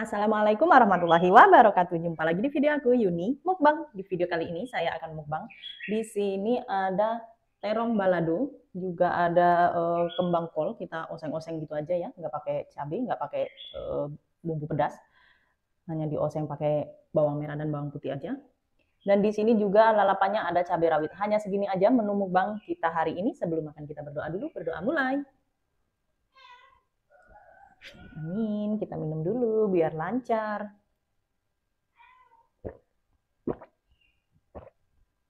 Assalamualaikum warahmatullahi wabarakatuh. Jumpa lagi di video aku Yuni mukbang. Di video kali ini saya akan mukbang. Di sini ada terong balado, juga ada kembang kol. Kita oseng-oseng gitu aja ya, nggak pakai cabai, nggak pakai bumbu pedas. Hanya dioseng pakai bawang merah dan bawang putih aja. Dan di sini juga lalapannya ada cabai rawit. Hanya segini aja menu mukbang kita hari ini. Sebelum makan kita berdoa dulu. Berdoa mulai. Amin. Kita minum dulu biar lancar.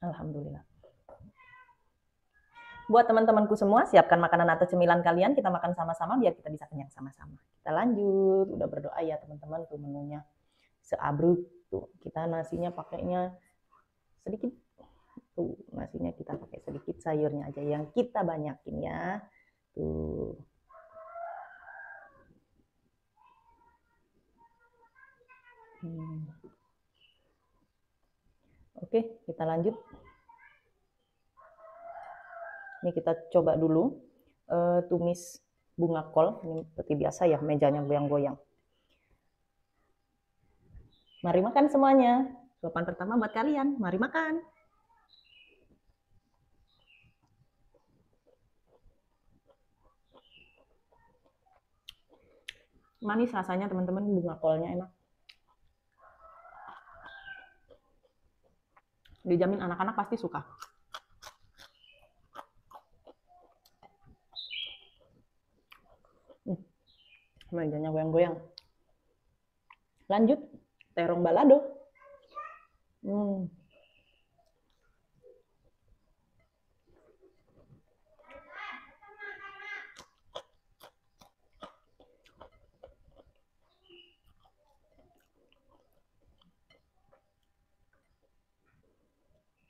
Alhamdulillah. Buat teman-temanku semua, siapkan makanan atau cemilan kalian, kita makan sama-sama biar kita bisa kenyang sama-sama. Kita lanjut, udah berdoa ya teman-teman, tuh menunya seabruk. Tuh, kita nasinya pakainya sedikit. Tuh, nasinya kita pakai sedikit, sayurnya aja yang kita banyakin ya. Tuh. Oke, kita lanjut. Ini kita coba dulu tumis bunga kol. Ini seperti biasa ya, mejanya goyang-goyang. Mari makan semuanya. Suapan pertama buat kalian. Mari makan. Manis rasanya teman-teman, bunga kolnya enak. Dijamin anak-anak pasti suka. Mejanya goyang-goyang. Lanjut, terong balado.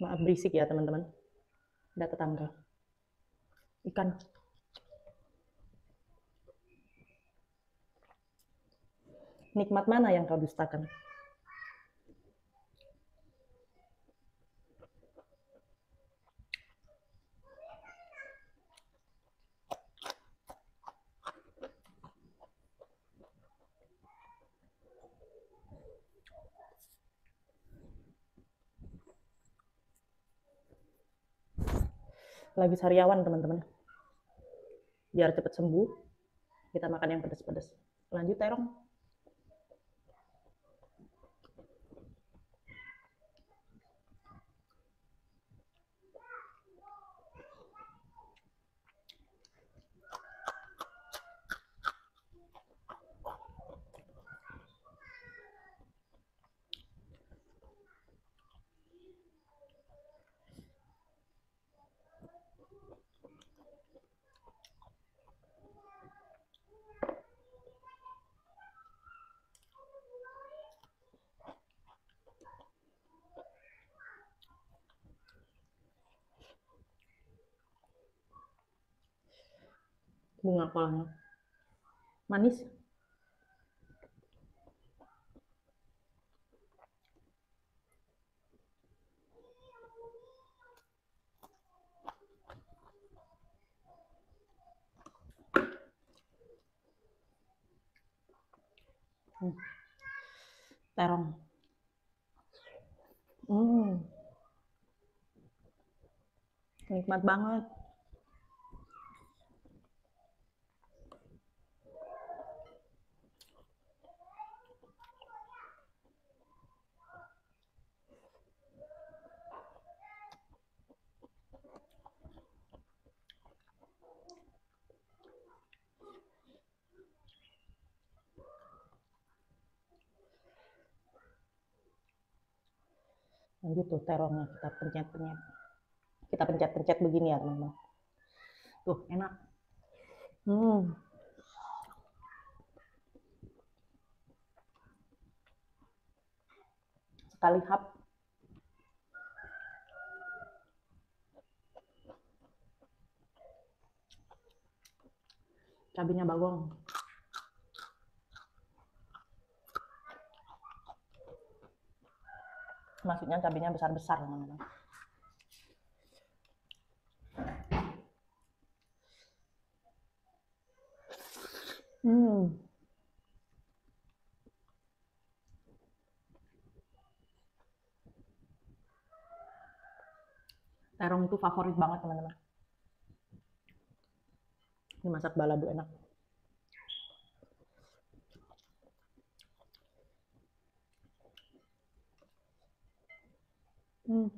Maaf berisik ya teman-teman. Ada tetangga. Ikan. Nikmat mana yang kau dustakan? Lagi sariawan teman-teman. Biar cepat sembuh, kita makan yang pedas-pedas. Lanjut terong. Bunga kolnya manis. Terong. Nikmat banget. Lanjut tuh terongnya kita pencet-pencet. Kita pencet-pencet begini ya teman-teman. Tuh enak. Sekali hap. Cabenya bagong. Maksudnya cabenya besar-besar teman-teman. Terong tuh favorit banget teman-teman. Ini masak balado enak. Hmm.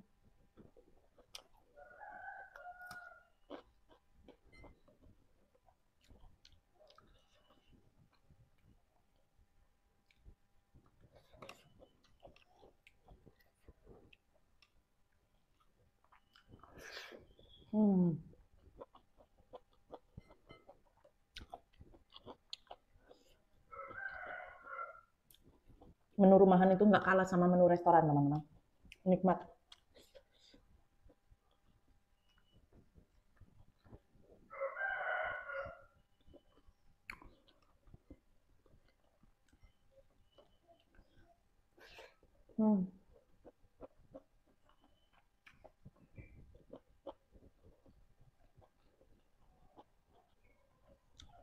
Hmm. Menu rumahan itu nggak kalah sama menu restoran teman-teman. Nikmat. Hmm.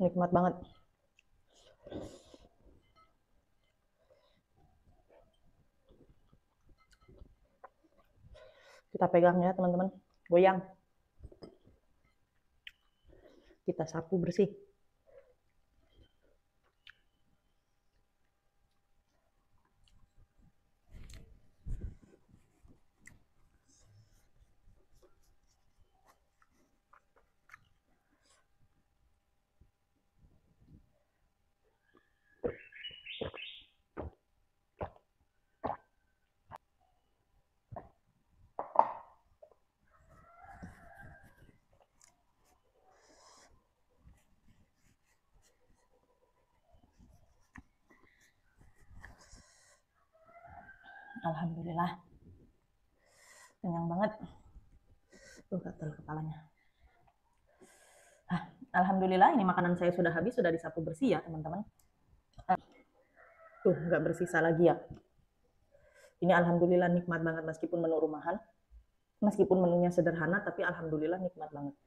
Nikmat banget. Kita pegang ya teman-teman. Goyang. Kita sapu bersih. Alhamdulillah. Kenyang banget. Tuh gatel kepalanya. Alhamdulillah ini makanan saya sudah habis, sudah disapu bersih ya teman-teman. Tuh nggak bersisa lagi ya. Ini alhamdulillah nikmat banget meskipun menu rumahan. Meskipun menunya sederhana tapi alhamdulillah nikmat banget.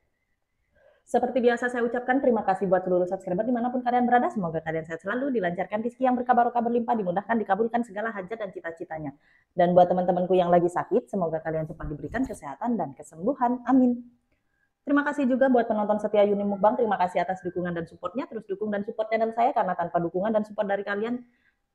Seperti biasa saya ucapkan terima kasih buat seluruh subscriber dimanapun kalian berada. Semoga kalian sehat selalu, dilancarkan rezeki yang berkah barokah berlimpah, dimudahkan, dikabulkan segala hajat dan cita-citanya. Dan buat teman-temanku yang lagi sakit, semoga kalian cepat diberikan kesehatan dan kesembuhan. Amin. Terima kasih juga buat penonton setia Yuni Mukbang. Terima kasih atas dukungan dan supportnya. Terus dukung dan support channel saya, karena tanpa dukungan dan support dari kalian,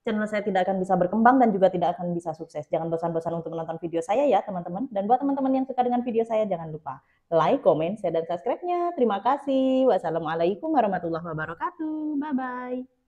channel saya tidak akan bisa berkembang dan juga tidak akan bisa sukses. Jangan bosan-bosan untuk menonton video saya ya teman-teman. Dan buat teman-teman yang suka dengan video saya, jangan lupa like, komen, share, dan subscribe-nya. Terima kasih. Wassalamualaikum warahmatullahi wabarakatuh. Bye-bye.